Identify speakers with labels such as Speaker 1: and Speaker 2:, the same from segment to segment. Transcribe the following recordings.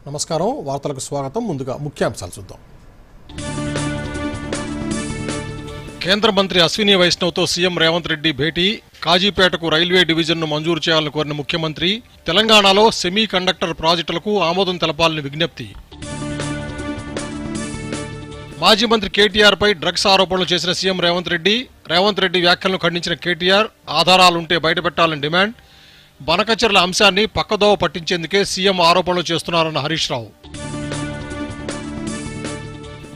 Speaker 1: నమస్కారం వార్తలకు స్వాగతం ముందుగా ముఖ్యాంశాలు చూద్దాం కేంద్ర మంత్రి అశ్విని వైష్ణవ్తో సీఎం రేవంత్ రెడ్డి భేటీ కాజీపేటకు రైల్వే డివిజన్ను మంజూరు చేయాలని కోరిన ముఖ్యమంత్రి తెలంగాణలో సెమీ కండక్టర్ ప్రాజెక్టులకు ఆమోదం తెలపాలని విజ్ఞప్తి మాజీ మంత్రి కేటీఆర్ పై డ్రగ్స్ ఆరోపణలు చేసిన సీఎం రేవంత్ రెడ్డి వ్యాఖ్యలను ఖండించిన కేటీఆర్ ఆధారాలుంటే బయటపెట్టాలని డిమాండ్ బనకచెర్ల అంశాన్ని పక్కదోవ పట్టించేందుకే సీఎం ఆరోపణలు చేస్తున్నారన్న హరీష్ రావు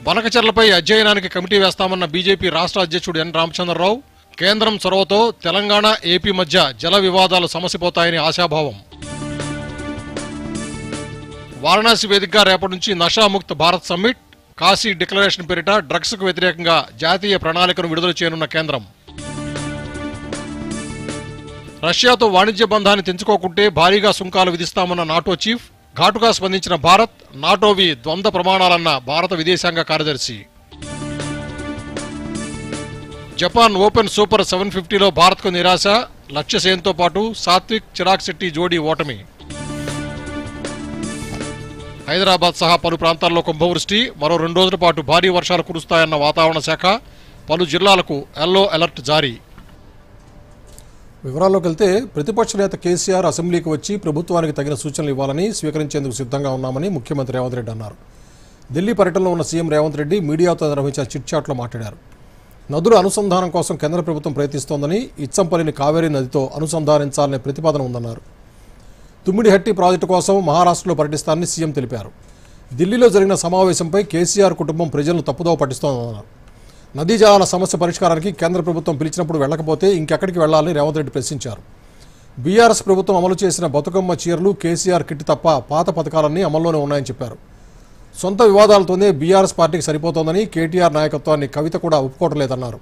Speaker 1: బనకచెర్లపై అధ్యయనానికి కమిటీ వేస్తామన్న బీజేపీ రాష్ట్ర అధ్యక్షుడు ఎన్ రామచంద్రరావు కేంద్రం చొరవతో తెలంగాణ ఏపీ మధ్య జల వివాదాలు సమసిపోతాయని ఆశాభావం వారణాసి వేదికగా రేపటి నుంచి నషాముక్త్ భారత్ సమ్మిట్ కాశీ డిక్లరేషన్ పేరిట డ్రగ్స్ కు వ్యతిరేకంగా జాతీయ ప్రణాళికను విడుదల చేయనున్న కేంద్రం రష్యాతో వాణిజ్య బంధాన్ని తెంచుకోకుంటే భారీగా సుంకాలు విధిస్తామన్న నాటో చీఫ్ ఘాటుగా స్పందించిన భారత్ నాటోవి ద్వంద్వ ప్రమాణాలన్న భారత విదేశాంగ కార్యదర్శి జపాన్ ఓపెన్ సూపర్ 750లో భారత్కు నిరాశ లక్ష్య సేన్తో పాటు సాత్విక్ చిరాగ్ శెట్టి జోడీ ఓటమి హైదరాబాద్ సహా పలు ప్రాంతాల్లో కుంభవృష్టి మరో 2 రోజుల పాటు భారీ వర్షాలు కురుస్తాయన్న వాతావరణ శాఖ పలు జిల్లాలకు ఎల్లో అలర్ట్ జారీ వివరాల్లోకి వెళ్తే ప్రతిపక్ష నేత కేసీఆర్ అసెంబ్లీకి వచ్చి ప్రభుత్వానికి తగిన సూచనలు ఇవ్వాలని స్వీకరించేందుకు సిద్ధంగా ఉన్నామని ముఖ్యమంత్రి రేవంత్ రెడ్డి అన్నారు. ఢిల్లీ పర్యటనలో ఉన్న సీఎం రేవంత్ రెడ్డి మీడియాతో నిర్వహించిన చిట్చాట్లో మాట్లాడారు. నదుల అనుసంధానం కోసం కేంద్ర ప్రభుత్వం ప్రయత్నిస్తోందని ఇచ్చంపల్లిని కావేరీ నదితో అనుసంధానించాలనే ప్రతిపాదన ఉందన్నారు. తుమ్మిడిహట్టి ప్రాజెక్టు కోసం మహారాష్ట్రలో పర్యటిస్తానని సీఎం తెలిపారు. ఢిల్లీలో జరిగిన సమావేశంపై కేసీఆర్ కుటుంబం ప్రజలను తప్పుదోవ పట్టిస్తోందన్నారు. నదీ జలాల సమస్య పరిష్కారానికి కేంద్ర ప్రభుత్వం పిలిచినప్పుడు వెళ్లకపోతే ఇంకెక్కడికి వెళ్లాలని రేవంత్ రెడ్డి ప్రశ్నించారు. బీఆర్ఎస్ ప్రభుత్వం అమలు చేసిన బతుకమ్మ చీరలు కేసీఆర్ కిట్ తప్ప పాత పథకాలన్నీ అమల్లోనే ఉన్నాయని చెప్పారు. సొంత వివాదాలతోనే బీఆర్ఎస్ పార్టీకి సరిపోతోందని కేటీఆర్ నాయకత్వాన్ని కవిత కూడా ఒప్పుకోవడం లేదన్నారు.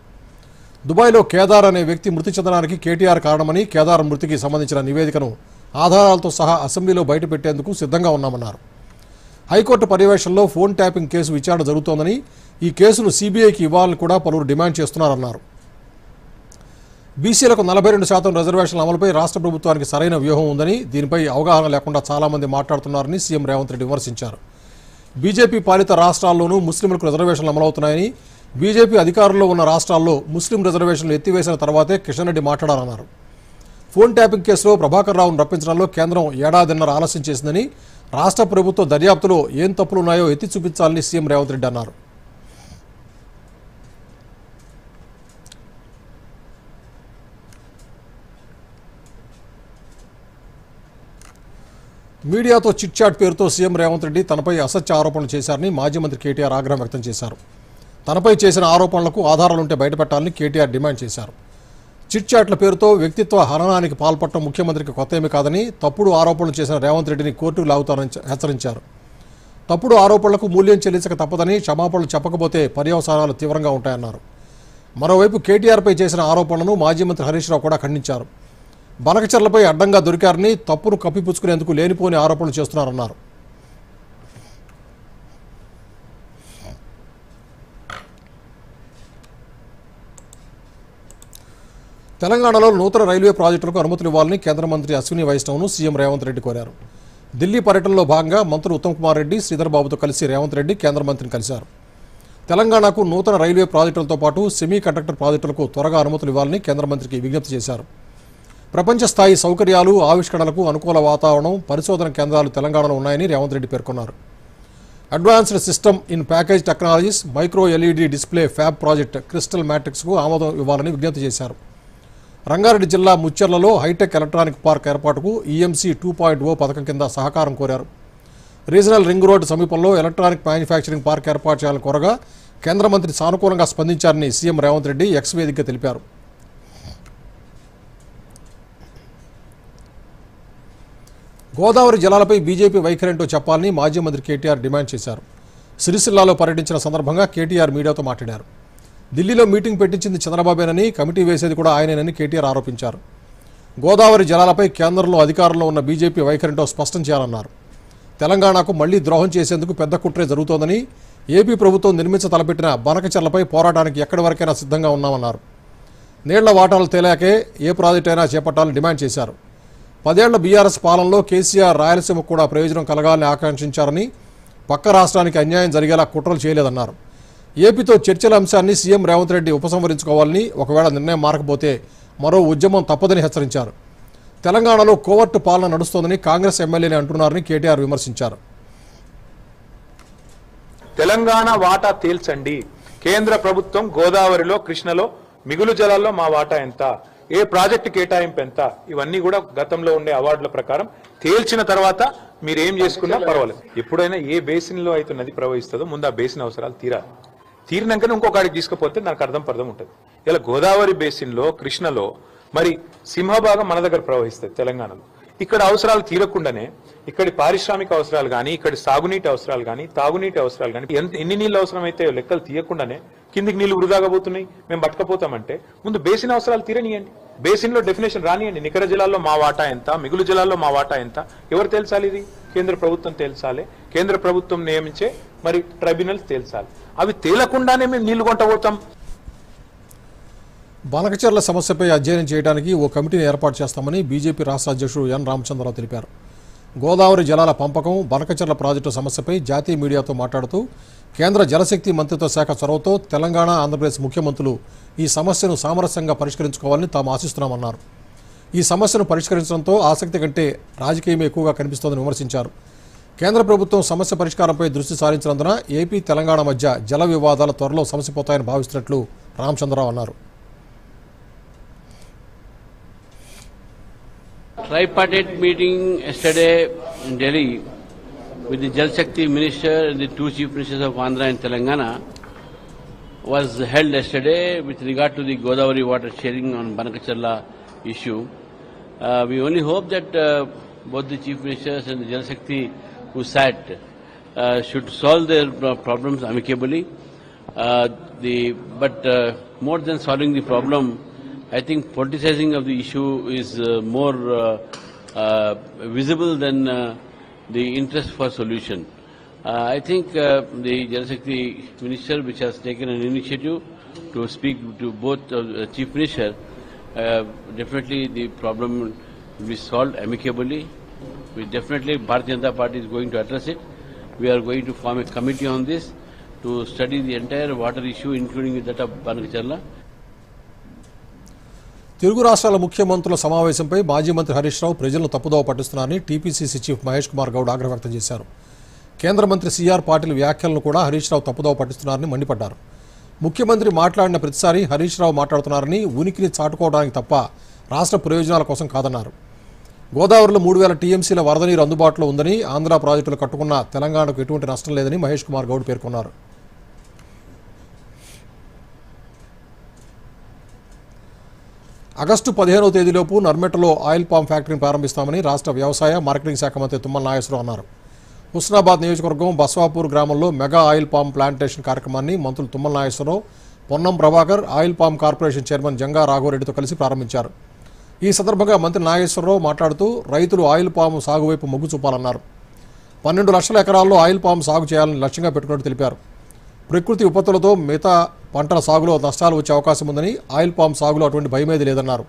Speaker 1: దుబాయ్లో కేదార్ అనే వ్యక్తి మృతి చెందడానికి కేటీఆర్ కారణమని కేదార్ మృతికి సంబంధించిన నివేదికను ఆధారాలతో సహా అసెంబ్లీలో బయటపెట్టేందుకు సిద్ధంగా ఉన్నామన్నారు. హైకోర్టు పర్యవేక్షణలో ఫోన్ ట్యాపింగ్ కేసు విచారణ జరుగుతోందని ఈ కేసును సీబీఐకి ఇవ్వాలని కూడా పలువురు డిమాండ్ చేస్తున్నారన్నారు. బీసీలకు 42% రిజర్వేషన్ల అమలుపై రాష్ట్ర ప్రభుత్వానికి సరైన వ్యూహం ఉందని దీనిపై అవగాహన లేకుండా చాలామంది మాట్లాడుతున్నారని సీఎం రేవంత్ రెడ్డి విమర్శించారు. బీజేపీ పాలిత రాష్ట్రాల్లోనూ ముస్లింలకు రిజర్వేషన్లు అమలవుతున్నాయని బీజేపీ అధికారంలో ఉన్న రాష్ట్రాల్లో ముస్లిం రిజర్వేషన్లు ఎత్తివేసిన తర్వాతే కిషన్ రెడ్డి మాట్లాడారన్నారు. ఫోన్ ట్యాపింగ్ కేసులో ప్రభాకర్ రావును రప్పించడంలో కేంద్రం ఏడాదిన్నర ఆలస్యం చేసిందని రాష్ట్ర ప్రభుత్వ దర్యాప్తులో ఏం తప్పులున్నాయో ఎత్తి చూపించాలని సీఎం రేవంత్ రెడ్డి అన్నారు. మీడియాతో చిట్చాట్ పేరుతో సీఎం రేవంత్ రెడ్డి తనపై అసత్య ఆరోపణలు చేశారని మాజీ మంత్రి కేటీఆర్ ఆగ్రహం వ్యక్తం చేశారు. తనపై చేసిన ఆరోపణలకు ఆధారాలుంటే బయటపెట్టాలని కేటీఆర్ డిమాండ్ చేశారు. చిట్చాట్ల పేరుతో వ్యక్తిత్వ హననానికి పాల్పడటం ముఖ్యమంత్రికి కొత్త ఏమీ కాదని తప్పుడు ఆరోపణలు చేసిన రేవంత్ రెడ్డిని కోర్టుకు లాగుతారని హెచ్చరించారు. తప్పుడు ఆరోపణలకు మూల్యం చెల్లించక తప్పదని క్షమాపణలు చెప్పకపోతే పర్యవసానాలు తీవ్రంగా ఉంటాయన్నారు. మరోవైపు కేటీఆర్పై చేసిన ఆరోపణలను మాజీ మంత్రి హరీష్ రావు కూడా ఖండించారు. బనకచెర్లపై అడ్డంగా దొరికారని తప్పును కప్పిపుచ్చుకునేందుకు లేనిపోని ఆరోపణలు చేస్తున్నారన్నారు. తెలంగాణలో నూతన రైల్వే ప్రాజెక్టులకు అనుమతులు ఇవ్వాలని కేంద్ర మంత్రి అశ్విని వైష్ణవ్ను సీఎం రేవంత్ రెడ్డి కోరారు. ఢిల్లీ పర్యటనలో భాగంగా మంత్రులు ఉత్తమ్ కుమార్ రెడ్డి శ్రీధర్ బాబుతో కలిసి రేవంత్ రెడ్డి కేంద్ర మంత్రిని కలిశారు. తెలంగాణకు నూతన రైల్వే ప్రాజెక్టులతో పాటు సెమీ కండక్టర్ ప్రాజెక్టులకు త్వరగా అనుమతులు ఇవ్వాలని కేంద్ర మంత్రికి విజ్ఞప్తి చేశారు. ప్రపంచ స్థాయి సౌకర్యాలు ఆవిష్కరణలకు అనుకూల వాతావరణం పరిశోధన కేంద్రాలు తెలంగాణలో ఉన్నాయని రేవంత్ రెడ్డి పేర్కొన్నారు. Advanced system in package technologies micro LED display fab project crystal మ్యాట్రిక్స్కు ఆమోదం ఇవ్వాలని విజ్ఞప్తి చేశారు. రంగారెడ్డి జిల్లా ముచ్చెర్లలో హైటెక్ ఎలక్ట్రానిక్ పార్క్ ఏర్పాటుకు ఈఎంసీ 2.0 పథకం కింద సహకారం కోరారు. రీజనల్ రింగ్ రోడ్డు సమీపంలో ఎలక్ట్రానిక్ మ్యానుఫ్యాక్చరింగ్ పార్క్ ఏర్పాటు చేయాలని కోరగా కేంద్ర మంత్రి సానుకూలంగా స్పందించారని సీఎం రేవంత్ రెడ్డి ఎక్స్ వేదికగా తెలిపారు. గోదావరి జలాలపై బీజేపీ వైఖరేంటో చెప్పాలని మాజీ మంత్రి కేటీఆర్ డిమాండ్ చేశారు. సిరిసిల్లాలో పర్యటించిన సందర్భంగా కేటీఆర్ మీడియాతో మాట్లాడారు. ఢిల్లీలో మీటింగ్ పెట్టించింది చంద్రబాబేనని కమిటీ వేసేది కూడా ఆయనేనని కేటీఆర్ ఆరోపించారు. గోదావరి జలాలపై కేంద్రంలో అధికారంలో ఉన్న బీజేపీ వైఖరేంటో స్పష్టం చేయాలన్నారు. తెలంగాణకు మళ్లీ ద్రోహం చేసేందుకు పెద్ద కుట్రే జరుగుతోందని ఏపీ ప్రభుత్వం నిర్మించ తలపెట్టిన బనకచెర్లపై పోరాటానికి ఎక్కడి వరకైనా సిద్ధంగా ఉన్నామన్నారు. నీళ్ల వాటాలు తేలాకే ఏ ప్రాజెక్టు అయినా చేపట్టాలని డిమాండ్ చేశారు. 10 ఏళ్ల బీఆర్ఎస్ పాలనలో కేసీఆర్ రాయలసీమకు కూడా ప్రయోజనం కలగాలని ఆకాంక్షించారని, పక్క రాష్ట్రానికి అన్యాయం జరిగేలా కుట్రలు చేయలేదన్నారు. ఏపీతో చర్చల అంశాన్ని సీఎం రేవంత్ రెడ్డి ఉపసంహరించుకోవాలని, ఒకవేళ నిర్ణయం మారకపోతే మరో ఉద్యమం తప్పదని హెచ్చరించారు. తెలంగాణలో కోవర్టు పాలన నడుస్తోందని కాంగ్రెస్ ఎమ్మెల్యేని అంటున్నారని కేటీఆర్ విమర్శించారు.
Speaker 2: తెలంగాణ వాటా తేల్చండి. కేంద్ర ప్రభుత్వం గోదావరిలో, కృష్ణలో మిగులు జలాల్లో మా వాటా ఎంత, ఏ ప్రాజెక్టు కేటాయింపు ఎంత, ఇవన్నీ కూడా గతంలో ఉండే అవార్డుల ప్రకారం తేల్చిన తర్వాత మీరు ఏం చేసుకున్నా పర్వాలేదు. ఎప్పుడైనా ఏ బేసిన్ లో అయితే నది ప్రవహిస్తుందో ముందు ఆ బేసిన్ అవసరాలు తీరినాకనే ఇంకొకటికి తీసుకుపోతే నాకు అర్థం ఉంటుంది. ఇలా గోదావరి బేసిన్ లో, కృష్ణలో మరి సింహభాగం మన దగ్గర ప్రవహిస్తుంది తెలంగాణలో. ఇక్కడ అవసరాలు తీరకుండానే ఇక్కడి పారిశ్రామిక అవసరాలు కానీ, ఇక్కడి సాగునీటి అవసరాలు కానీ, తాగునీటి అవసరాలు కానీ, ఎన్ని నీళ్ళు అవసరమైతే లెక్కలు తీయకుండానే కిందికి నీళ్లు వృధాగా పోతున్నాయి, మేము పట్టుకపోతామంటే ముందు బేసిన్ అవసరాలు తీరనియండి. బేసిన్ లో డెఫినేషన్ రానియండి. నికర జలాల్లో మా వాటా ఎంత, మిగులు జలాల్లో మా వాటా ఎంత, ఎవరు తేల్చాలి? ఇది కేంద్ర ప్రభుత్వం తేల్చాలి. కేంద్ర ప్రభుత్వం నియమించే మరి ట్రైబ్యునల్స్ తేల్చాలి. అవి తేలకుండానే మేము నీళ్లు కొంటపోతాం.
Speaker 1: బనకచెర్ల సమస్యపై అధ్యయనం చేయడానికి ఓ కమిటీని ఏర్పాటు చేస్తామని బీజేపీ రాష్ట్ర అధ్యక్షుడు ఎన్ రామచంద్రరావు తెలిపారు. గోదావరి జలాల పంపకం, బనకచెర్ల ప్రాజెక్టు సమస్యపై జాతీయ మీడియాతో మాట్లాడుతూ కేంద్ర జలశక్తి మంత్రిత్వ శాఖ చొరవతో తెలంగాణ, ఆంధ్రప్రదేశ్ ముఖ్యమంత్రులు ఈ సమస్యను సామరస్యంగా పరిష్కరించుకోవాలని తాము ఆశిస్తున్నామన్నారు. ఈ సమస్యను పరిష్కరించడంతో ఆసక్తి కంటే రాజకీయం ఎక్కువగా కనిపిస్తోందని విమర్శించారు. కేంద్ర ప్రభుత్వం సమస్య పరిష్కారంపై దృష్టి సారించినందున ఏపీ, తెలంగాణ మధ్య జల వివాదాల త్వరలో సమసిపోతాయని భావిస్తున్నట్లు రామచంద్రరావు అన్నారు.
Speaker 3: Tripartite meeting yesterday in Delhi with the Jal Shakti Minister and the two Chief Ministers of Andhra and Telangana was held yesterday with regard to the Godavari water sharing on Banakacharla issue. We only hope that both the Chief Ministers and the Jal Shakti who sat should solve their problems amicably. But more than solving the problem, I think politicizing of the issue is more visible than the interest for solution. I think the Jal Shakti Minister, which has taken an initiative to speak to both Chief Minister, definitely the problem will be solved amicably. Bharatiya Janata Party is going to address it. We are going to form a committee on this to study the entire water issue, including that of Banakacharla.
Speaker 1: Telugu రాష్ట్రాల ముఖ్యమంత్రుల సమావేశంపై మాజీ మంత్రి హరీష్ రావు ప్రజలను తప్పుదోవ పట్టిస్తున్నారని TPCC chief Mahesh Kumar Goud ఆగ్రహం వ్యక్తం చేశారు. కేంద్ర మంత్రి సీఆర్ పాటిల్ వ్యాఖ్యలను కూడా హరీష్ రావు తప్పుదోవ పట్టిస్తున్నారని మండిపడ్డారు. ముఖ్యమంత్రి మాట్లాడిన ప్రతిసారి హరీష్ రావు మాట్లాడుతున్నారని, ఉనికిని చాటుకోవడానికి తప్ప రాష్ట్ర ప్రయోజనాల కోసం కాదన్నారు. గోదావరిలో 3000 టీఎంసీల వరద నీరు అందుబాటులో ఉందని, ఆంధ్ర ప్రాజెక్టులు కట్టుకున్న తెలంగాణకు ఎటువంటి నష్టం లేదని మహేష్ కుమార్ గౌడ్ పేర్కొన్నారు. ఆగస్టు 15వ తేదీలోపు నర్మెటలో ఆయిల్ పామ్ ఫ్యాక్టరీని ప్రారంభిస్తామని రాష్ట్ర వ్యవసాయ మార్కెటింగ్ శాఖ మంత్రి తుమ్మల నాగేశ్వరరావు అన్నారు. హుస్నాబాద్ నియోజకవర్గం బస్వాపూర్ గ్రామంలో మెగా ఆయిల్ పామ్ ప్లాంటేషన్ కార్యక్రమాన్ని మంత్రులు Tummala Nageswararao, Ponnam Prabhakar, oil palm corporation chairman Janga రాఘవరెడ్డితో కలిసి ప్రారంభించారు. ఈ సందర్భంగా మంత్రి నాగేశ్వరరావు మాట్లాడుతూ రైతులు ఆయిల్ పామ్ సాగు వైపు మొగ్గు చూపాలన్నారు. 12 లక్షల ఎకరాల్లో ఆయిల్ పామ్ సాగు చేయాలని లక్ష్యంగా పెట్టుకున్నట్టు తెలిపారు. ప్రకృతి విపత్తులతో మిగతా పంటల సాగులో నష్టాలు వచ్చే అవకాశం ఉందని, ఆయిల్ పామ్ సాగులో అటువంటి భయమేది లేదన్నారు.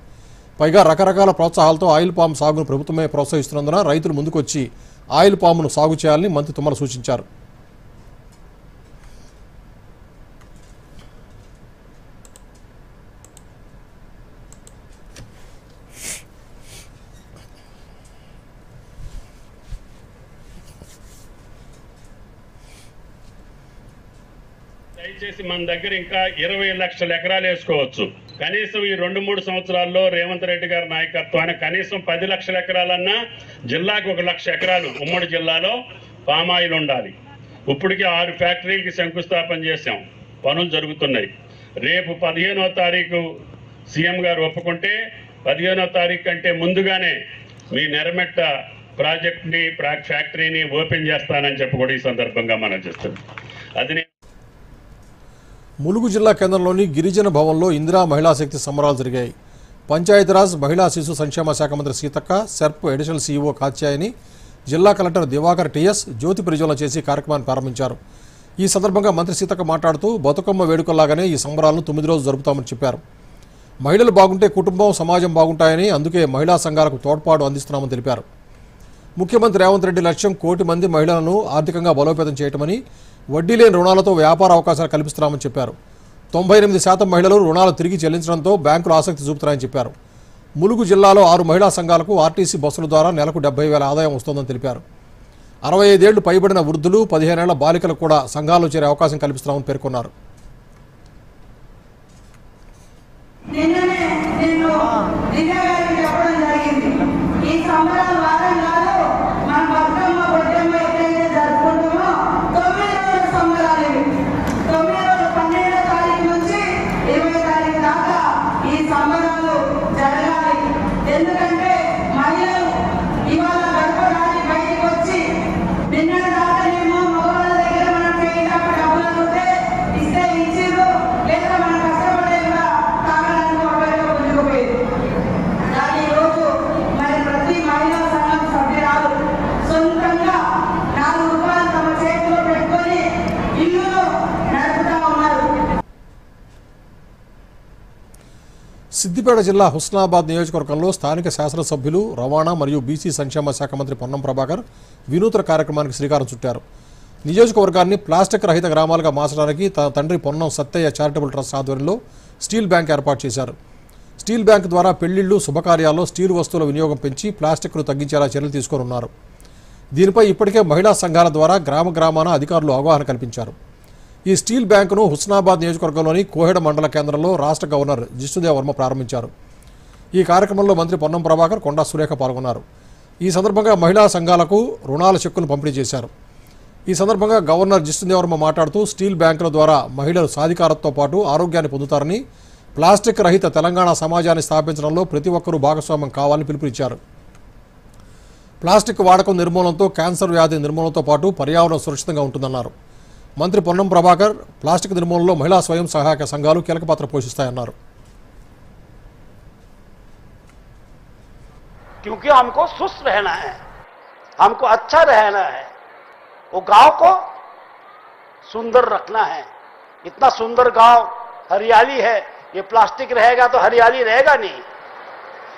Speaker 1: పైగా రకరకాల ప్రోత్సాహాలతో ఆయిల్ పామ్ సాగును ప్రభుత్వమే ప్రోత్సహిస్తున్నందున రైతులు ముందుకొచ్చి ఆయిల్ పామ్ను సాగు చేయాలని మంత్రి తుమ్మల సూచించారు.
Speaker 4: దయచేసి మన దగ్గర ఇంకా 20 లక్షల ఎకరాలు వేసుకోవచ్చు. కనీసం ఈ 2-3 సంవత్సరాల్లో రేవంత్ రెడ్డి గారి నాయకత్వాన కనీసం 10 లక్షల ఎకరాలన్నా, జిల్లాకు 1 లక్ష ఎకరాలు ఉమ్మడి జిల్లాలో పామాయిల్ ఉండాలి. ఇప్పటికే 6 ఫ్యాక్టరీలకి శంకుస్థాపన చేశాం, పనులు జరుగుతున్నాయి. రేపు 15వ తారీఖు సీఎం గారు ఒప్పుకుంటే 15వ తారీఖు కంటే ముందుగానే మీ నెరమెట్ట ప్రాజెక్ట్ని, ఫ్యాక్టరీని ఓపెన్ చేస్తానని చెప్పి కూడా ఈ సందర్భంగా మనం చేస్తున్నాం. అది
Speaker 1: ములుగు జిల్లా కేంద్రంలోని గిరిజన భవన్లో ఇందిరా మహిళా శక్తి సంబరాలు జరిగాయి. పంచాయతీరాజ్, మహిళా శిశు సంక్షేమ శాఖ మంత్రి Seethakka, SERP additional CEO Katyayani, జిల్లా కలెక్టర్ దివాకర్ టీఎస్ జ్యోతి ప్రజ్వలన చేసి కార్యక్రమాన్ని ప్రారంభించారు. ఈ సందర్భంగా మంత్రి సీతక్క మాట్లాడుతూ బతుకమ్మ వేడుకల్లాగానే ఈ సంబరాలను 9 రోజులు జరుపుతామని చెప్పారు. మహిళలు బాగుంటే కుటుంబం సమాజం బాగుంటాయని, అందుకే మహిళా సంఘాలకు తోడ్పాటు అందిస్తున్నామని తెలిపారు. ముఖ్యమంత్రి రేవంత్ రెడ్డి లక్ష్యం 1 కోటి మంది మహిళలను ఆర్థికంగా బలోపేతం చేయటమని, వడ్డీ లేని రుణాలతో వ్యాపార అవకాశాలు కల్పిస్తున్నామని చెప్పారు. 98% మహిళలు రుణాలు తిరిగి చెల్లించడంతో బ్యాంకులు ఆసక్తి చూపుతారని చెప్పారు. ములుగు జిల్లాలో 6 మహిళా సంఘాలకు ఆర్టీసీ బస్సుల ద్వారా నెలకు 70,000 ఆదాయం వస్తోందని తెలిపారు. 65 ఏళ్లు పైబడిన వృద్ధులు, 15 ఏళ్ల బాలికలకు కూడా సంఘాల్లో చేరే అవకాశం కల్పిస్తున్నామని పేర్కొన్నారు. సిద్దిపేట జిల్లా హుస్నాబాద్ నియోజకవర్గంలో స్థానిక శాసనసభ్యులు, రవాణా మరియు బీసీ సంక్షేమ శాఖ మంత్రి పొన్నం ప్రభాకర్ వినూత్న కార్యక్రమానికి శ్రీకారం చుట్టారు. నియోజకవర్గాన్ని ప్లాస్టిక్ రహిత గ్రామాలుగా మార్చడానికి తన తండ్రి పొన్నం సత్తయ్య చారిటబుల్ ట్రస్ట్ ఆధ్వర్యంలో స్టీల్ బ్యాంక్ ఏర్పాటు చేశారు. స్టీల్ బ్యాంక్ ద్వారా పెళ్లిళ్లు, శుభకార్యాల్లో స్టీల్ వస్తువుల వినియోగం పెంచి ప్లాస్టిక్ను తగ్గించేలా చర్యలు తీసుకోనున్నారు. దీనిపై ఇప్పటికే మహిళా సంఘాల ద్వారా గ్రామాన అధికారులు అవగాహన కల్పించారు. ఈ స్టీల్ బ్యాంకును హుస్నాబాద్ నియోజకవర్గంలోని కోహెడ మండల కేంద్రంలో రాష్ట్ర గవర్నర్ జిష్ణుదేవ్ వర్మ ప్రారంభించారు. ఈ కార్యక్రమంలో మంత్రి పొన్నం ప్రభాకర్, కొండా సురేఖ పాల్గొన్నారు. ఈ సందర్భంగా మహిళా సంఘాలకు రుణాల చెక్కులు పంపిణీ చేశారు. ఈ సందర్భంగా గవర్నర్ జిష్ణుదేవ్ వర్మ మాట్లాడుతూ స్టీల్ బ్యాంకుల ద్వారా మహిళలు సాధికారతతో పాటు ఆరోగ్యాన్ని పొందుతారని, ప్లాస్టిక్ రహిత తెలంగాణ సమాజాన్ని స్థాపించడంలో ప్రతి ఒక్కరూ భాగస్వామ్యం కావాలని పిలుపునిచ్చారు. ప్లాస్టిక్ వాడకం నిర్మూలనతో క్యాన్సర్ వ్యాధి నిర్మూలనతో పాటు పర్యావరణం సురక్షితంగా ఉంటుందన్నారు. మంత్రి పొన్నం ప్రభాకర్ ప్లాస్టిక్ నిర్మూలనలో మహిళా స్వయం సహాయక సంఘాలు కీలక పాత్ర పోషిస్తాయన్నారు.
Speaker 5: क्योंकि हमको स्वस्थ रहना है, हमको अच्छा रहना है, वो गांव को सुंदर रखना है. इतना सुंदर गांव, हरियाली है, ये प्लास्टिक रहेगा तो हरियाली रहेगा नहीं,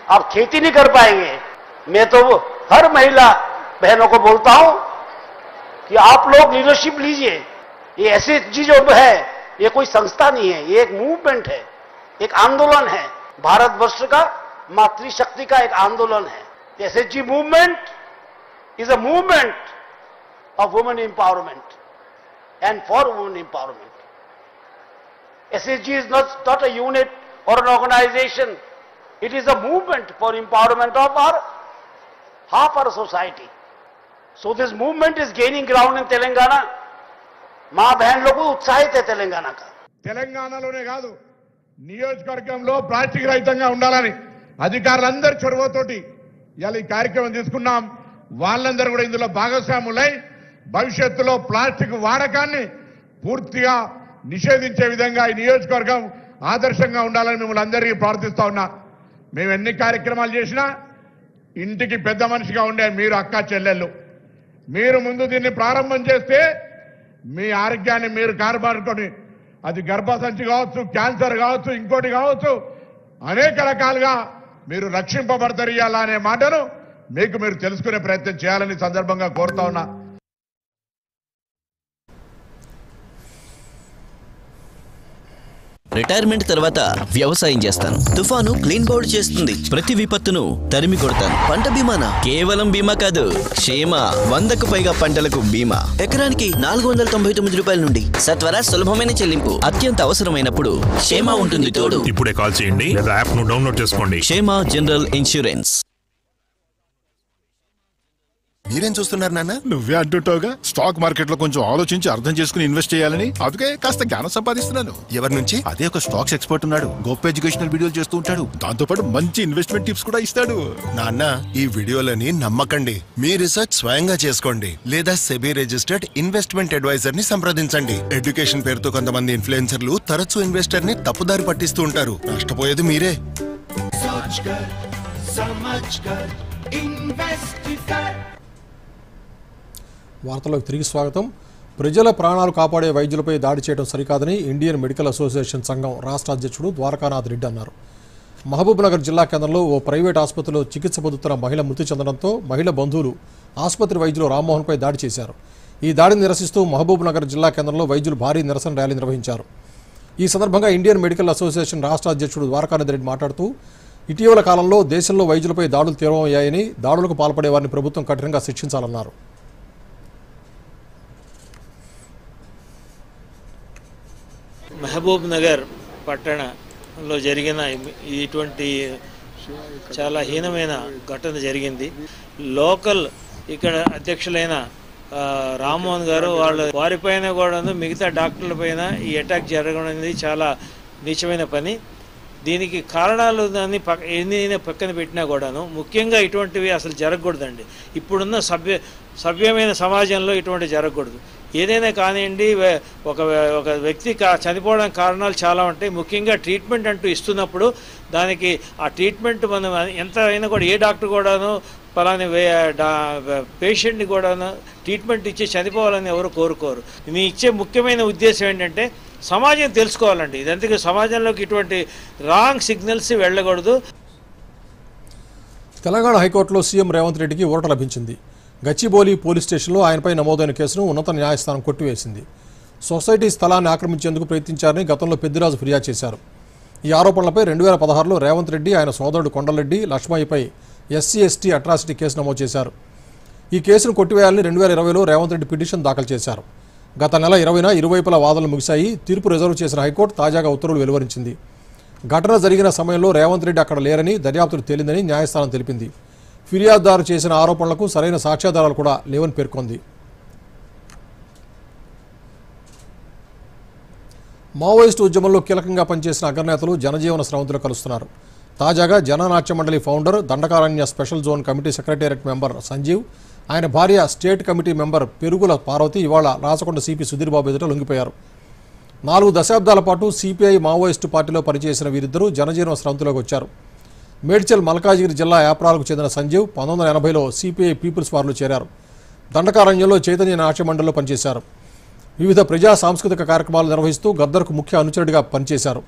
Speaker 5: आप खेती नहीं कर पाएंगे. मैं तो हर महिला बहनों को बोलता हूं कि आप लोग लीडरशिप लीजिए. ये ऐसी चीज है, ये कोई संस्था नहीं है, ये एक मूवमेंट है, एक आंदोलन है. भारतवर्ष का मातृशक्ति का एक आंदोलन है. SHG movement is a movement of women empowerment and for women empowerment. SHG is not a unit or an organization, it is a movement for empowerment of our half our society. So this movement is gaining ground in Telangana. మా బహన్ లోకు ఉత్సాహిత తెలంగాణ
Speaker 6: తెలంగాణలోనే కాదు నియోజకవర్గంలో plastic రహితంగా ఉండాలని అధికారులందరి చొరవతోటి ఇవాళ ఈ కార్యక్రమం తీసుకున్నాం. వాళ్ళందరూ కూడా ఇందులో భాగస్వాములై భవిష్యత్తులో ప్లాస్టిక్ వాడకాన్ని పూర్తిగా నిషేధించే విధంగా ఈ నియోజకవర్గం ఆదర్శంగా ఉండాలని మిమ్మల్ని అందరికీ ప్రార్థిస్తా ఉన్నా. మేము ఎన్ని కార్యక్రమాలు చేసినా ఇంటికి పెద్ద మనిషిగా ఉండే మీరు అక్క చెల్లెళ్ళు, మీరు ముందు దీన్ని ప్రారంభం చేస్తే మీ ఆరోగ్యాన్ని మీరు కాపాడుకొని, అది గర్భసంచి కావచ్చు, క్యాన్సర్ కావచ్చు, ఇంకోటి కావచ్చు, అనేక రకాలుగా మీరు రక్షింపబడతారు ఇయ్యాలా అనే మాటను మీకు మీరు తెలుసుకునే ప్రయత్నం చేయాలని సందర్భంగా కోరుతా ఉన్నా.
Speaker 7: రిటైర్మెంట్ తర్వాత వ్యవసాయం చేస్తాను. తుఫాను క్లీన్ బౌల్డ్ చేస్తుంది. ప్రతి విపత్తును తరిమి కొడతాను. పంట బీమానా? కేవలం బీమా కాదు, క్షేమ. 100కు పైగా పంటలకు బీమా. ఎకరానికి 499 రూపాయల నుండి సత్వర సులభమైన చెల్లింపు. అత్యంత అవసరమైనప్పుడు క్షేమ ఉంటుంది తోడు.
Speaker 8: ఇప్పుడే కాల్ చేయండి లేదా యాప్ ను డౌన్లోడ్ చేసుకోండి.
Speaker 7: క్షేమ జనరల్ ఇన్సూరెన్స్.
Speaker 9: మీరేం చూస్తున్నారు నాన్న?
Speaker 8: నువ్వే అంటుంటావుగా, స్టాక్ మార్కెట్ లో కొంచెం ఆలోచించి అర్థం చేసుకుని ఇన్వెస్ట్ చేయాలని. అందుకే కాస్త జ్ఞానం సంపాదిస్తున్నాను.
Speaker 9: ఎవరి నుంచి?
Speaker 8: అదే ఒక స్టాక్స్ ఎక్స్పర్ట్ ఉన్నాడు, గొప్ప ఎడ్యుకేషనల్ వీడియోలు చేస్తూ ఉంటాడు. దాంతో పాటు మంచి ఇన్వెస్ట్మెంట్ టిప్స్ కూడా ఇస్తాడు.
Speaker 9: నాన్న, ఈ వీడియోలని నమ్మకండి. మీ రీసెర్చ్ స్వయంగా చేసుకోండి లేదా సెబీ రిజిస్టర్డ్ ఇన్వెస్ట్మెంట్ అడ్వైజర్ ని సంప్రదించండి. ఎడ్యుకేషన్ పేరుతో కొంతమంది ఇన్ఫ్లుయెన్సర్లు తరచూ ఇన్వెస్టర్ ని తప్పుదారి పట్టిస్తూ ఉంటారు. నష్టపోయేది మీరే.
Speaker 1: వార్తలకు తిరిగి స్వాగతం. ప్రజల ప్రాణాలు కాపాడే వైద్యులపై దాడి చేయడం సరికాదని ఇండియన్ మెడికల్ అసోసియేషన్ సంఘం రాష్ట్ర అధ్యక్షుడు ద్వారకానాథ్ రెడ్డి అన్నారు. మహబూబ్నగర్ జిల్లా కేంద్రంలో ఓ ప్రైవేట్ ఆసుపత్రిలో చికిత్స పొందుతున్న మహిళ మృతి చెందడంతో మహిళ బంధువులు ఆసుపత్రి వైద్యులు రామ్మోహన్పై దాడి చేశారు. ఈ దాడిని నిరసిస్తూ మహబూబ్నగర్ జిల్లా కేంద్రంలో వైద్యులు భారీ నిరసన ర్యాలీ నిర్వహించారు. ఈ సందర్భంగా ఇండియన్ మెడికల్ అసోసియేషన్ రాష్ట్ర అధ్యక్షుడు ద్వారకానాథ్ రెడ్డి మాట్లాడుతూ ఇటీవల కాలంలో దేశంలో వైద్యులపై దాడులు తీవ్రమయ్యాయని, దాడులకు పాల్పడే వారిని ప్రభుత్వం కఠినంగా శిక్షించాలన్నారు.
Speaker 10: మహబూబ్ నగర్ పట్టణంలో జరిగిన ఇటువంటి చాలా హీనమైన ఘటన జరిగింది. లోకల్ ఇక్కడ అధ్యక్షులైన రామ్మోహన్ గారు వారిపైన కూడా మిగతా డాక్టర్ల పైన ఈ అటాక్ జరగడం అనేది చాలా నీచమైన పని. దీనికి కారణాలు దాన్ని ఎన్ని పక్కన పెట్టినా కూడాను ముఖ్యంగా ఇటువంటివి అసలు జరగకూడదండి. ఇప్పుడున్న సభ్యమైన సమాజంలో ఇటువంటి జరగకూడదు. ఏదైనా కానివ్వండి, ఒక వ్యక్తి చనిపోవడానికి కారణాలు చాలా ఉంటాయి. ముఖ్యంగా ట్రీట్మెంట్ అంటూ ఇస్తున్నప్పుడు దానికి ఆ ట్రీట్మెంట్ మనం ఎంత అయినా కూడా ఏ డాక్టర్ కూడాను పలాని పేషెంట్ని కూడాను ట్రీట్మెంట్ ఇచ్చి చనిపోవాలని ఎవరు కోరుకోరు. ఇది ఇచ్చే ముఖ్యమైన ఉద్దేశం ఏంటంటే సమాజం తెలుసుకోవాలండి. ఇదంతా సమాజంలోకి ఇటువంటి రాంగ్ సిగ్నల్స్ వెళ్ళకూడదు.
Speaker 1: తెలంగాణ హైకోర్టులో సీఎం రేవంత్ రెడ్డికి ఊరట లభించింది. గచ్చిబౌలి పోలీస్ స్టేషన్లో ఆయనపై నమోదైన కేసును ఉన్నత న్యాయస్థానం కొట్టివేసింది. సొసైటీ స్థలాన్ని ఆక్రమించేందుకు ప్రయత్నించారని గతంలో పెద్దిరాజు ఫిర్యాదు చేశారు. ఈ ఆరోపణలపై 2016లో రేవంత్ రెడ్డి, ఆయన సోదరుడు కొండలరెడ్డి, లక్ష్మయ్యపై SC/ST అట్రాసిటీ కేసు నమోదు చేశారు. ఈ కేసును కొట్టివేయాలని 2020లో రేవంత్ రెడ్డి పిటిషన్ దాఖలు చేశారు. గత నెల 20న ఇరువైపుల వాదనలు ముగిశాయి. తీర్పు రిజర్వ్ చేసిన హైకోర్టు తాజాగా ఉత్తర్వులు వెలువరించింది. ఘటన జరిగిన సమయంలో రేవంత్ రెడ్డి అక్కడ లేరని దర్యాప్తులు తేలిందని న్యాయస్థానం తెలిపింది. ఫిర్యాదుదారు చేసిన ఆరోపణలకు సరైన సాక్ష్యాధారాలు కూడా లేవని పేర్కొంది. మావోయిస్టు ఉద్యమంలో కీలకంగా పనిచేసిన అగ్రనేతలు జనజీవన స్రవంతిలో కలుస్తున్నారు. తాజాగా Jananatya Mandali founder, Dandakaranya special zone committee secretariat member Sanjeev, ఆయన భార్య state committee member Perugula Parvathi ఇవాళ రాచకొండ సిపి సుధీర్ బాబు ఎదుట లొంగిపోయారు. 4 దశాబ్దాల పాటు సిపిఐ మావోయిస్టు పార్టీలో పనిచేసిన వీరిద్దరూ జనజీవన స్రవంతిలోకి వచ్చారు. మేడ్చల్ మల్కాజిగిరి జిల్లా యాప్రాలకు చెందిన సంజీవ్ 1980లో సిపిఐ పీపుల్స్ వార్లో చేరారు. దండకారణ్యంలో చైతన్య నాట్య మండలిలో పనిచేశారు. వివిధ ప్రజా సాంస్కృతిక కార్యక్రమాలు నిర్వహిస్తూ గద్దర్కు ముఖ్య అనుచరుడిగా పనిచేశారు.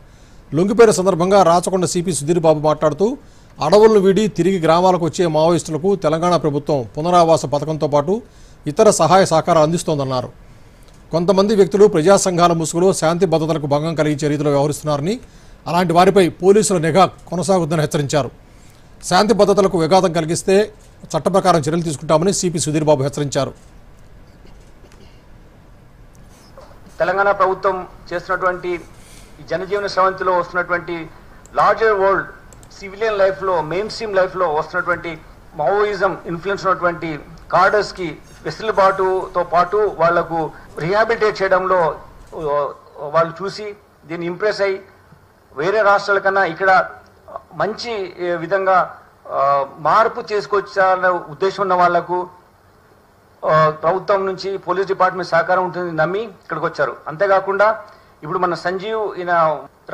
Speaker 1: లొంగిపోయిన సందర్భంగా రాచకొండ సిపి సుధీర్ బాబు మాట్లాడుతూ అడవులను వీడి తిరిగి గ్రామాలకు వచ్చే మావోయిస్టులకు తెలంగాణ ప్రభుత్వం పునరావాస పథకంతో పాటు ఇతర సహాయ సహకారాలు అందిస్తోందన్నారు. కొంతమంది వ్యక్తులు ప్రజా సంఘాల ముసుగులో శాంతి భద్రతలకు భంగం కలిగించే రీతిలో వ్యవహరిస్తున్నారని, అలాంటి వారిపై పోలీసుల నిఘా కొనసాగుతుందని హెచ్చరించారు. శాంతి భద్రతలకు విఘాతం కలిగిస్తే చట్ట ప్రకారం చర్యలు తీసుకుంటామని సిపి సుధీర్ బాబు హెచ్చరించారు.
Speaker 11: తెలంగాణ ప్రభుత్వం చేస్తున్నటువంటి జనజీవన స్రవంతిలో వస్తున్నటువంటి లార్జర్ వరల్డ్ సివిలియన్ లైఫ్లో, మెయిన్ స్ట్రీమ్ లైఫ్లో వస్తున్నటువంటి మావోయిజం ఇన్ఫ్లుయెన్స్ ఉన్నటువంటి కార్డర్స్కి వెసులుబాటుతో పాటు వాళ్లకు రిహాబిలిటేట్ చేయడంలో వాళ్ళు చూసి దీన్ని ఇంప్రెస్ అయ్యి వేరే రాష్ట్రాల కన్నా ఇక్కడ మంచి విధంగా మార్పు చేసుకొచ్చాలనే ఉద్దేశం ఉన్న వాళ్లకు ప్రభుత్వం నుంచి పోలీస్ డిపార్ట్మెంట్ సహకారం ఉంటుంది నమ్మి ఇక్కడికి వచ్చారు. అంతేకాకుండా ఇప్పుడు మన సంజీవ్ ఈయన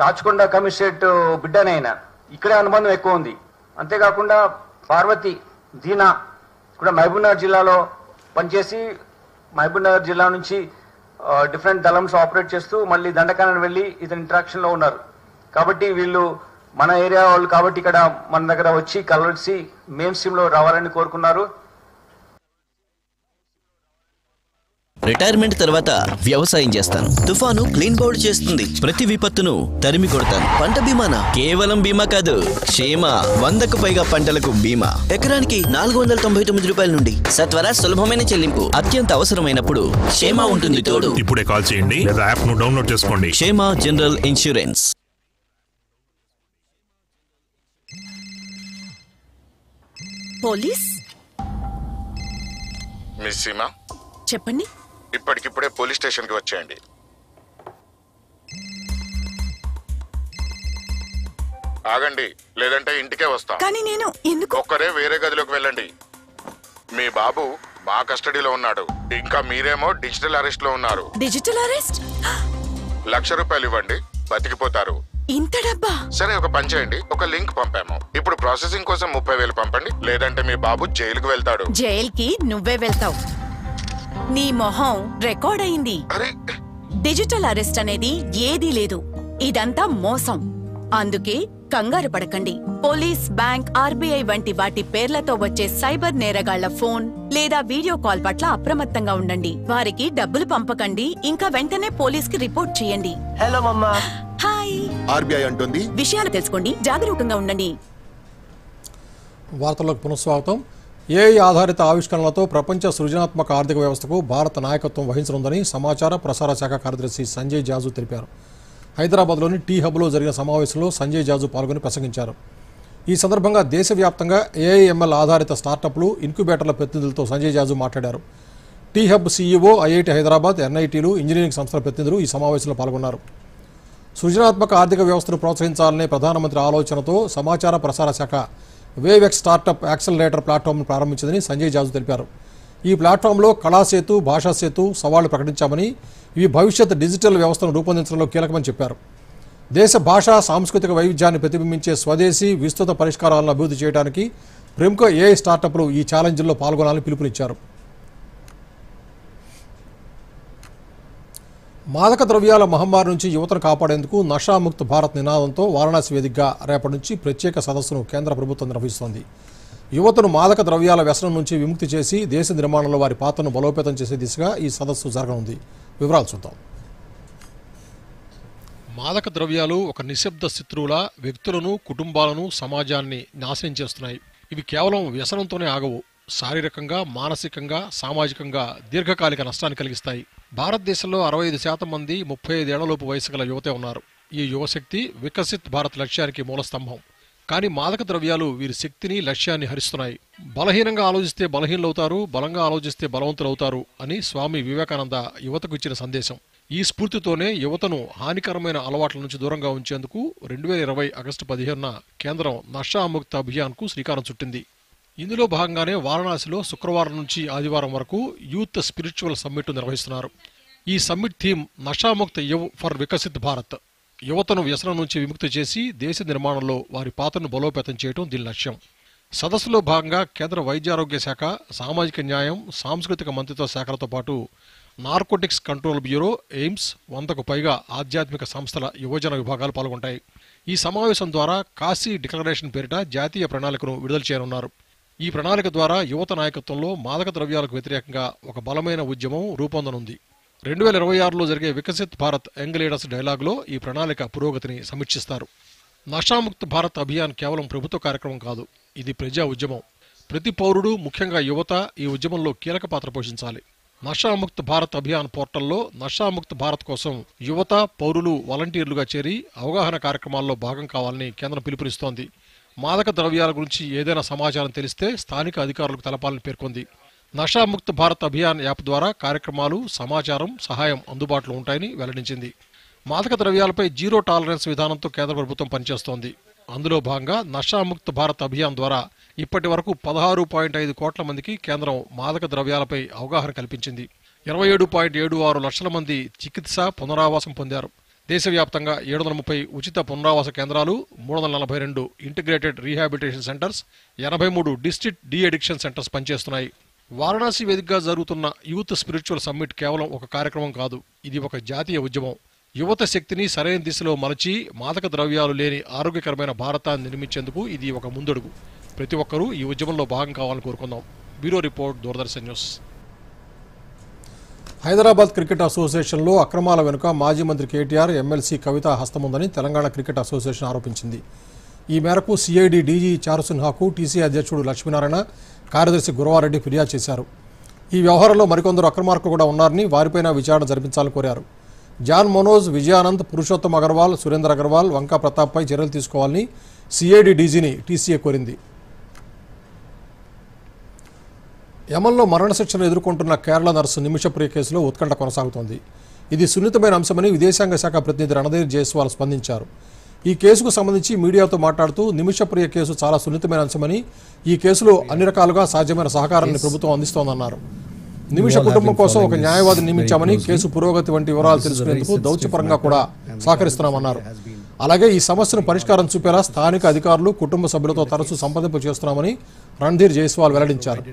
Speaker 11: రాచకొండ కమిషనరేట్ బిడ్డనైనా ఇక్కడే అనుబంధం ఎక్కువ ఉంది. అంతేకాకుండా పార్వతి దీనా కూడా మహబూబ్నగర్ జిల్లాలో పనిచేసి మహబూబ్నగర్ జిల్లా నుంచి డిఫరెంట్ దళంస్ ఆపరేట్ చేస్తూ మళ్ళీ దండకారణ్యం వెళ్ళి ఇతని ఇంటరాక్షన్లో ఉన్నారు. కాబట్టి వీళ్ళు మన ఏరియా వాళ్ళు కాబట్టి ఇక్కడ మన దగ్గర వచ్చి కలిసి మెయిన్ స్ట్రీమ్లో రావాలని కోరుకున్నారు.
Speaker 7: రిటైర్మెంట్ తర్వాత వ్యవసాయం చేస్తాను. తుఫాను క్లీన్ బౌల్డ్ చేస్తుంది. ప్రతి విపత్తును తరిమి కొడతాను. పంట బీమానా? కేవలం బీమా కాదు, క్షేమ. 100కు పైగా పంటలకు బీమా. ఎకరానికి 499 రూపాయల నుండి సత్వర సులభమైన చెల్లింపు. అత్యంత అవసరమైనప్పుడు క్షేమ ఉంటుంది తోడు.
Speaker 12: ఇప్పుడే కాల్ చేయండి లేదా యాప్ ను డౌన్లోడ్ చేసుకోండి.
Speaker 7: క్షేమ general insurance.
Speaker 13: Police
Speaker 9: miss Seema,
Speaker 13: చెప్పండి.
Speaker 9: ఇప్పటికిప్పుడే పోలీస్ స్టేషన్కి వచ్చేయండి. ఆగండి, లేదంటే ఇంటికే వస్తాం.
Speaker 13: కానీ నేను ఎందుకు?
Speaker 9: ఒక్కరే వేరే గదిలోకి వెళ్ళండి. మీ బాబు మా కస్టడీలో ఉన్నాడు. ఇంకా మీరేమో డిజిటల్ అరెస్ట్ లో ఉన్నారు.
Speaker 13: Digital arrest?
Speaker 9: ₹1,00,000 ఇవ్వండి, బతికిపోతారు.
Speaker 13: ఇంత డబ్బా?
Speaker 9: సరే, ఒక పని చేయండి, ఒక లింక్ పంపాము. ఇప్పుడు ప్రాసెసింగ్ కోసం 30,000 పంపండి, లేదంటే మీ బాబు జైలుకు వెళ్తాడు.
Speaker 13: జైలుకి నువ్వే వెళ్తావు. నీ మొహం రికార్డ్ అయింది. డిజిటల్ అరెస్ట్ అనేది ఏదీ లేదు. ఇదంతా మోసం. అందుకే కంగారు పడకండి. పోలీస్, బ్యాంక్, ఆర్బీఐ వంటి వాటి పేర్లతో వచ్చే సైబర్ నేరగాళ్ల ఫోన్ లేదా వీడియో కాల్ పట్ల అప్రమత్తంగా ఉండండి. వారికి డబ్బులు పంపకండి. ఇంకా వెంటనే పోలీస్కి రిపోర్ట్ చేయండి.
Speaker 9: హలో మమ్మా.
Speaker 13: హాయ్.
Speaker 9: ఆర్బీఐ అంటుంది
Speaker 13: విషయాలు తెలుసుకోండి, జాగరూకంగా ఉండండి.
Speaker 1: వార్తలకు పునఃస్వాగతం. ఏఐ ఆధారిత ఆవిష్కరణలతో ప్రపంచ సృజనాత్మక ఆర్థిక వ్యవస్థకు భారత నాయకత్వం వహించనుందని సమాచార ప్రసార శాఖ కార్యదర్శి సంజయ్ జాజు తెలిపారు. హైదరాబాద్లోని టీ హబ్లో జరిగిన సమావేశంలో సంజయ్ జాజు పాల్గొని ప్రసంగించారు. ఈ సందర్భంగా దేశవ్యాప్తంగా ఏఐఎంఎల్ ఆధారిత స్టార్టప్లు, ఇన్క్యుబేటర్ల ప్రతినిధులతో సంజయ్ జాజు మాట్లాడారు. T hub CEO, IIT Hyderabad, ఎన్ఐటీలు, ఇంజనీరింగ్ సంస్థల ప్రతినిధులు ఈ సమావేశంలో పాల్గొన్నారు. సృజనాత్మక ఆర్థిక వ్యవస్థను ప్రోత్సహించాలనే ప్రధానమంత్రి ఆలోచనతో సమాచార ప్రసార శాఖ వేవ్ఎక్స్ స్టార్టప్ యాక్సలరేటర్ ప్లాట్ఫామ్ను ప్రారంభించిందని సంజయ్ జాజు తెలిపారు. ఈ ప్లాట్ఫామ్లో కళాసేతు, భాషాసేతు సవాళ్లు ప్రకటించామని, ఇవి భవిష్యత్ డిజిటల్ వ్యవస్థను రూపొందించడంలో కీలకమని చెప్పారు. దేశ భాషా, సాంస్కృతిక వైవిధ్యాన్ని ప్రతిబింబించే స్వదేశీ విస్తృత పరిష్కారాలను అభివృద్ధి చేయడానికి ప్రముఖ ఏఐ స్టార్టప్లు ఈ ఛాలెంజ్లో పాల్గొనాలని పిలుపునిచ్చారు. మాదక ద్రవ్యాల మహమ్మారి నుంచి యువతను కాపాడేందుకు నషాముక్త్ భారత్ నినాదంతో వారణాసి వేదికగా రేపటి నుంచి ప్రత్యేక సదస్సును కేంద్ర ప్రభుత్వం నిర్వహిస్తోంది. యువతను మాదక ద్రవ్యాల వ్యసనం నుంచి విముక్తి చేసి దేశ నిర్మాణంలో వారి పాత్రను బలోపేతం చేసే దిశగా ఈ సదస్సు జరగనుంది. వివరాలు చూద్దాం. మాదక ద్రవ్యాలు ఒక నిశ్శబ్ద శత్రువుల వ్యక్తులను, కుటుంబాలను, సమాజాన్ని నాశనం చేస్తున్నాయి. ఇవి కేవలం వ్యసనంతోనే ఆగవు. శారీరకంగా, మానసికంగా, సామాజికంగా దీర్ఘకాలిక నష్టాన్ని కలిగిస్తాయి. భారతదేశంలో 65% మంది 35 ఏళ్లలోపు వయసు గల యువతే ఉన్నారు. ఈ యువశక్తి వికసిత్ భారత్ లక్ష్యానికి మూలస్తంభం. కానీ మాదక ద్రవ్యాలు వీరి శక్తిని, లక్ష్యాన్ని హరిస్తున్నాయి. బలహీనంగా ఆలోచిస్తే బలహీనులవుతారు, బలంగా ఆలోచిస్తే బలవంతులవుతారు అని స్వామి వివేకానంద యువతకు ఇచ్చిన సందేశం. ఈ స్ఫూర్తితోనే యువతను హానికరమైన అలవాట్ల నుంచి దూరంగా ఉంచేందుకు 2020 ఆగస్టు 15న కేంద్రం నషాముక్త అభియాన్కు శ్రీకారం చుట్టింది. ఇందులో భాగంగానే వారణాసిలో శుక్రవారం నుంచి ఆదివారం వరకు యూత్ స్పిరిచువల్ సమ్మిట్ నిర్వహిస్తున్నారు. ఈ summit theme Nashamukta Yuv for Viksit Bharat. యువతను వ్యసనం నుంచి విముక్తి చేసి దేశ నిర్మాణంలో వారి పాత్రను బలోపేతం చేయడం దీని లక్ష్యం. సదస్సులో భాగంగా కేంద్ర వైద్యారోగ్య శాఖ, సామాజిక న్యాయం, సాంస్కృతిక మంత్రిత్వ శాఖలతో పాటు నార్కోటిక్స్ కంట్రోల్ బ్యూరో, ఎయిమ్స్, 100కు పైగా ఆధ్యాత్మిక సంస్థల యువజన విభాగాలు పాల్గొంటాయి. ఈ సమావేశం ద్వారా కాశీ డిక్లరేషన్ పేరిట జాతీయ ప్రణాళికను విడుదల చేయనున్నారు. ఈ ప్రణాళిక ద్వారా యువత నాయకత్వంలో మాదక ద్రవ్యాలకు వ్యతిరేకంగా ఒక బలమైన ఉద్యమం రూపొందనుంది. 2026లో జరిగే వికసిత్ భారత్ యంగ్ లీడర్స్ డైలాగ్లో ఈ ప్రణాళిక పురోగతిని సమీక్షిస్తారు. నషాముక్త్ భారత్ అభియాన్ కేవలం ప్రభుత్వ కార్యక్రమం కాదు, ఇది ప్రజా ఉద్యమం. ప్రతి పౌరుడు, ముఖ్యంగా యువత ఈ ఉద్యమంలో కీలక పాత్ర పోషించాలి. నషాముక్త్ భారత్ అభియాన్ పోర్టల్లో నషాముక్త్ భారత్ కోసం యువత, పౌరులు వాలంటీర్లుగా చేరి అవగాహన కార్యక్రమాల్లో భాగం కావాలని కేంద్రం పిలుపునిస్తోంది. మాదక ద్రవ్యాల గురించి ఏదైనా సమాచారం తెలిస్తే స్థానిక అధికారులకు తెలపాలని పేర్కొంది. నషాముక్త్ భారత్ అభియాన్ యాప్ ద్వారా కార్యక్రమాలు, సమాచారం, సహాయం అందుబాటులో ఉంటాయని వెల్లడించింది. మాదక ద్రవ్యాలపై జీరో టాలరెన్స్ విధానంతో కేంద్ర ప్రభుత్వం పనిచేస్తోంది. అందులో భాగంగా నషాముక్త్ భారత్ అభియాన్ ద్వారా ఇప్పటి వరకు 16.5 కోట్ల మందికి కేంద్రం మాదక ద్రవ్యాలపై అవగాహన కల్పించింది. 27.76 లక్షల మంది చికిత్స, పునరావాసం పొందారు. దేశవ్యాప్తంగా 730 ఉచిత పునరావాస కేంద్రాలు, 342 integrated rehabilitation centres, 83 district de addiction centres పనిచేస్తున్నాయి. వారణాసి వేదికగా జరుగుతున్న యూత్ స్పిరిచువల్ సమ్మిట్ కేవలం ఒక కార్యక్రమం కాదు, ఇది ఒక జాతీయ ఉద్యమం. యువత శక్తిని సరైన దిశలో మలచి మాదక ద్రవ్యాలు లేని ఆరోగ్యకరమైన భారతాన్ని నిర్మించేందుకు ఇది ఒక ముందడుగు. ప్రతి ఒక్కరూ ఈ ఉద్యమంలో భాగం కావాలని కోరుకుందాం. Bureau report, Doordarshan news. Hyderabad cricket అసోసియేషన్లో అక్రమాల వెనుక మాజీ మంత్రి కేటీఆర్, ఎమ్మెల్సీ కవిత హస్తముందని తెలంగాణ క్రికెట్ అసోసియేషన్ ఆరోపించింది. ఈ మేరకు సిఐడి డీజీ చారు సిన్హాకు టీసీ అధ్యక్షుడు లక్ష్మీనారాయణ, కార్యదర్శి గురవారెడ్డి ఫిర్యాదు చేశారు. ఈ వ్యవహారంలో మరికొందరు అక్రమార్కులు కూడా ఉన్నారని, వారిపైన విచారణ జరిపించాలని కోరారు. జాన్ మనోజ్, విజయానంద్, పురుషోత్తమ్ అగర్వాల్, సురేందర్ అగర్వాల్, వంకా ప్రతాప్పై చర్యలు తీసుకోవాలని సిఐడి డీజీని టీసీఏ కోరింది. యమన్లో మరణశిక్షను ఎదుర్కొంటున్న కేరళ నర్సు నిమిషప్రియ కేసులో ఉత్కంఠ కొనసాగుతోంది. ఇది సున్నితమైన అంశమని విదేశాంగ శాఖ ప్రతినిధి రణధీర్ జైస్వాల్ స్పందించారు. ఈ కేసుకు సంబంధించి మీడియాతో మాట్లాడుతూ నిమిషప్రియ కేసు చాలా సున్నితమైన అంశమని, ఈ కేసులో అన్ని రకాలుగా సాధ్యమైన సహకారాన్ని ప్రభుత్వం అందిస్తోందన్నారు. నిమిష కుటుంబం కోసం ఒక న్యాయవాదిని నియమించామని, కేసు పురోగతి వంటి వివరాలు తెలుసుకునేందుకు దౌత్యపరంగా కూడా సహకరిస్తున్నామన్నారు. అలాగే ఈ సమస్యను పరిష్కారం చూపేలా స్థానిక అధికారులు, కుటుంబ సభ్యులతో తరచూ సంప్రదింపు చేస్తున్నామని రణధీర్ జైస్వాల్ వెల్లడించారు.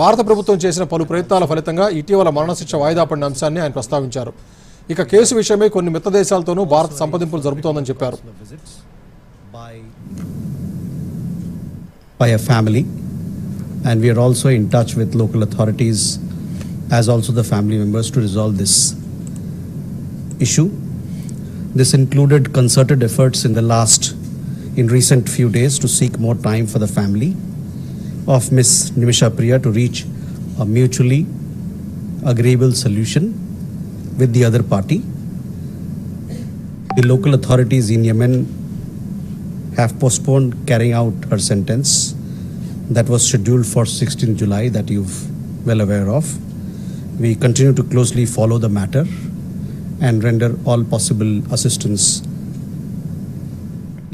Speaker 1: భారత ప్రభుత్వం చేసిన పలు ప్రయత్నాల ఫలితంగా ఇటీవల మరణశిక్ష వాయిదా పడిన అంశాన్ని ఆయన ప్రస్తావించారు. ఇక కేసు విషయమై కొన్ని మిత్ర దేశాలతోనూ భారత్ సంప్రదింపులు జరుపుతోందని చెప్పారు.
Speaker 14: by a family, and we are also in touch with local authorities as also the family members to resolve this issue. This included concerted efforts in recent few days to seek more time for the family of Miss Nimisha Priya to reach a mutually agreeable solution with the other party. The local authorities in Yemen have postponed carrying out her sentence that was scheduled for 16 July that you're well aware of. We continue to closely follow the matter and render all possible assistance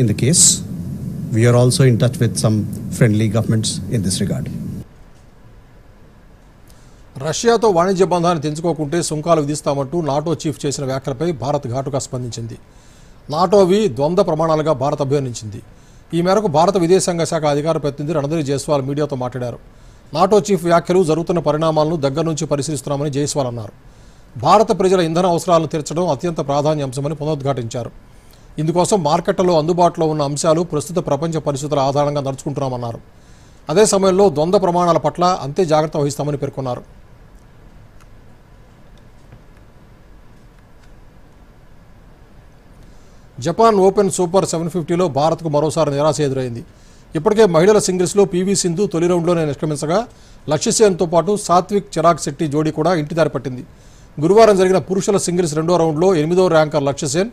Speaker 14: in the case. We are also in touch with some friendly governments in this regard.
Speaker 1: రష్యాతో వాణిజ్య బంధాన్ని తెంచుకోకుంటే సుంకాలు విధిస్తామంటూ NATO chief చేసిన వ్యాఖ్యలపై భారత్ ఘాటుగా స్పందించింది. నాటోవి ద్వంద్వ ప్రమాణాలుగా భారత్ అభివర్ణించింది. ఈ మేరకు భారత విదేశాంగ శాఖ అధికార ప్రతినిధి రణధీర్ జైస్వాల్ మీడియాతో మాట్లాడారు. నాటో చీఫ్ వ్యాఖ్యలు జరుగుతున్న పరిణామాలను దగ్గర నుంచి పరిశీలిస్తున్నామని జైస్వాల్ అన్నారు. భారత ప్రజల ఇంధన అవసరాలను తీర్చడం అత్యంత ప్రాధాన్యాంశమని పునరుద్ఘాటించారు. ఇందుకోసం మార్కెట్లలో అందుబాటులో ఉన్న అంశాలు ప్రస్తుత ప్రపంచ పరిస్థితుల ఆధారంగా నడుచుకుంటున్నామన్నారు. అదే సమయంలో ద్వంద్వ ప్రమాణాల పట్ల అంతే జాగ్రత్త వహిస్తామని పేర్కొన్నారు. జపాన్ ఓపెన్ సూపర్ 750లో భారత్కు మరోసారి నిరాశ ఎదురైంది. ఇప్పటికే మహిళల సింగిల్స్లో పీవీ సింధు తొలి రౌండ్లోనే నిష్క్రమించగా లక్ష్యసేన్తో పాటు సాత్విక్ చిరాగ్ శెట్టి జోడీ కూడా ఇంటిదారి పట్టింది. గురువారం జరిగిన పురుషుల సింగిల్స్ 2వ రౌండ్లో 8వ ర్యాంకర్ లక్ష్యసేన్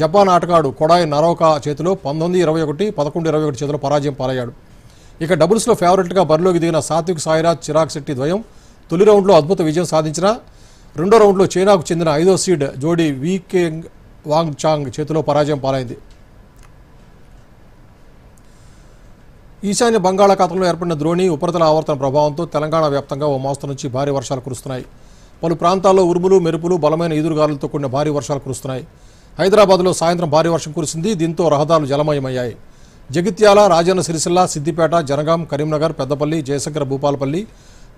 Speaker 1: జపాన్ ఆటగాడు కొడాయి నరోకా చేతిలో 19-21, 11-21 చేతిలో పరాజయం పాలయ్యాడు. ఇక డబుల్స్లో ఫేవరెట్గా బరిలోకి దిగిన సాత్విక్ సాయిరాజ్ చిరాగ్ శెట్టి ద్వయం తొలి రౌండ్లో అద్భుత విజయం సాధించిన 2వ రౌండ్లో చైనాకు చెందిన 5వ సీడ్ జోడీ వీకెంగ్ వాంగ్ చాంగ్ చేతిలో పరాజయం పాలైంది. ఈశాన్య బంగాళాఖాతంలో ఏర్పడిన ద్రోణి ఉపరితల ఆవర్తన ప్రభావంతో తెలంగాణ వ్యాప్తంగా ఓ మోస్తరు నుంచి భారీ వర్షాలు కురుస్తున్నాయి. పలు ప్రాంతాల్లో ఉరుములు మెరుపులు బలమైన ఈదురుగాలులతో కూడిన భారీ వర్షాలు కురుస్తున్నాయి. హైదరాబాద్లో సాయంత్రం భారీ వర్షం కురిసింది. దీంతో రహదారులు జలమయమయ్యాయి. జగిత్యాల, రాజన్న సిరిసిల్ల, సిద్దిపేట, జనగాం, కరీంనగర్, పెద్దపల్లి, జయశంకర భూపాలపల్లి,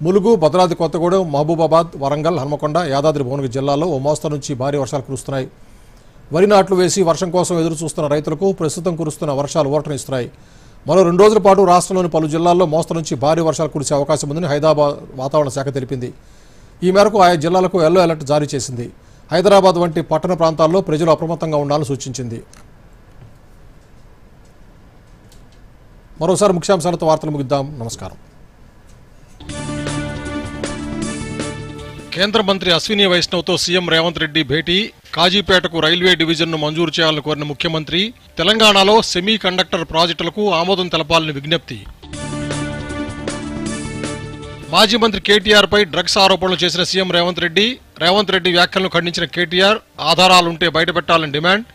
Speaker 1: ములుగు, భద్రాద్రి కొత్తగూడెం, మహబూబాబాద్, వరంగల్, హన్మకొండ, యాదాద్రి భువనగిరి జిల్లాల్లో ఓ మోస్తరు నుంచి భారీ వర్షాలు కురుస్తున్నాయి. వరి నాట్లు వేసి వర్షం కోసం ఎదురు చూస్తున్న రైతులకు ప్రస్తుతం కురుస్తున్న వర్షాలు ఊరటనిస్తున్నాయి. మరో 2 రోజుల పాటు రాష్ట్రంలోని పలు జిల్లాల్లో మోస్తరు నుంచి భారీ వర్షాలు కురిసే అవకాశం ఉందని హైదరాబాద్ వాతావరణ శాఖ తెలిపింది. ఈ మేరకు ఆయా జిల్లాలకు ఎల్లో అలర్ట్ జారీ చేసింది. హైదరాబాద్ వంటి పట్టణ ప్రాంతాల్లో ప్రజలు అప్రమత్తంగా ఉండాలని సూచించింది. మరోసారి ముఖ్యాంశాలతో వార్తలు ముగిద్దాం. నమస్కారం. కేంద్ర మంత్రి అశ్విని వైష్ణవ్తో సీఎం రేవంత్ రెడ్డి భేటీ. కాజీపేటకు రైల్వే డివిజన్ను మంజూరు చేయాలని కోరిన ముఖ్యమంత్రి తెలంగాణలో సెమీ కండక్టర్ ప్రాజెక్టులకు ఆమోదం తెలపాలని విజ్ఞప్తి. మాజీ మంత్రి కేటీఆర్పై డ్రగ్స్ ఆరోపణలు చేసిన సీఎం రేవంత్ రెడ్డి వ్యాఖ్యలను ఖండించిన కేటీఆర్ ఆధారాలుంటే బయటపెట్టాలని డిమాండ్.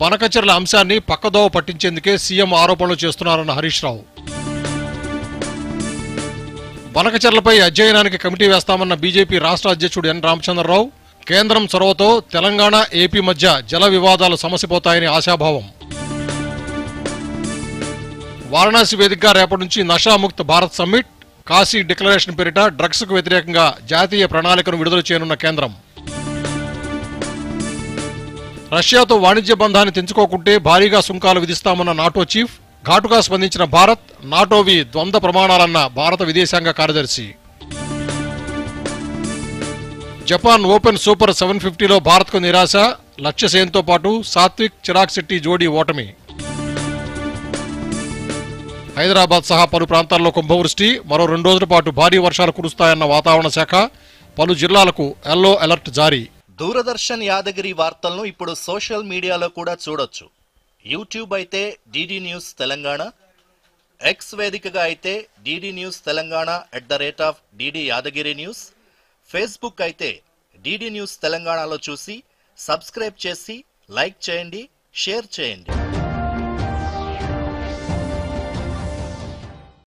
Speaker 1: బనకచర్ల అంశాన్ని పక్కదోవ పట్టించేందుకే సీఎం ఆరోపణలు చేస్తున్నారన్న హరీష్ రావు. బనకచర్లపై అధ్యయనానికి కమిటీ వేస్తామన్న బీజేపీ రాష్ట్ర అధ్యక్షుడు ఎన్ రామచంద్రరావు. కేంద్రం చొరవతో తెలంగాణ, ఏపీ మధ్య జల వివాదాలు సమసిపోతాయని ఆశాభావం. వారణాసి వేదికగా రేపటి నుంచి నషాముక్త్ భారత్ సమ్మిట్. కాశీ డిక్లరేషన్ పేరిట డ్రగ్స్ కు వ్యతిరేకంగా జాతీయ ప్రణాళికను విడుదల చేయనున్న కేంద్రం. రష్యాతో వాణిజ్య బంధాన్ని తెంచుకోకుంటే భారీగా సుంకాలు విధిస్తామన్న నాటో చీఫ్. ఘాటుగా స్పందించిన భారత్. నాటోవి ద్వంద్వ ప్రమాణాలన్న భారత విదేశాంగ కార్యదర్శి. జపాన్ ఓపెన్ సూపర్ 750లో భారత్కు నిరాశ. లక్ష్యసేన్తో పాటు సాత్విక్ చిరాగ్ శెట్టి జోడీ ఓటమి. హైదరాబాద్ సహా పలు ప్రాంతాల్లో కుంభవృష్టి. మరో 2 రోజుల పాటు భారీ వర్షాలు కురుస్తాయన్న వాతావరణ శాఖ. పలు జిల్లాలకు ఎల్లో అలర్ట్ జారీ.
Speaker 15: దూరదర్శన్ యాదగిరి వార్తలను ఇప్పుడు సోషల్ మీడియాలో కూడా చూడొచ్చు. యూట్యూబ్ అయితే డిడి న్యూస్ తెలంగాణ, ఎక్స్ వేదికగా అయితే DD news Telangana @DD Yadagiri news, Facebook అయితే డిడి న్యూస్ తెలంగాణలో చూసి సబ్స్క్రైబ్ చేసి లైక్ చేయండి, షేర్ చేయండి.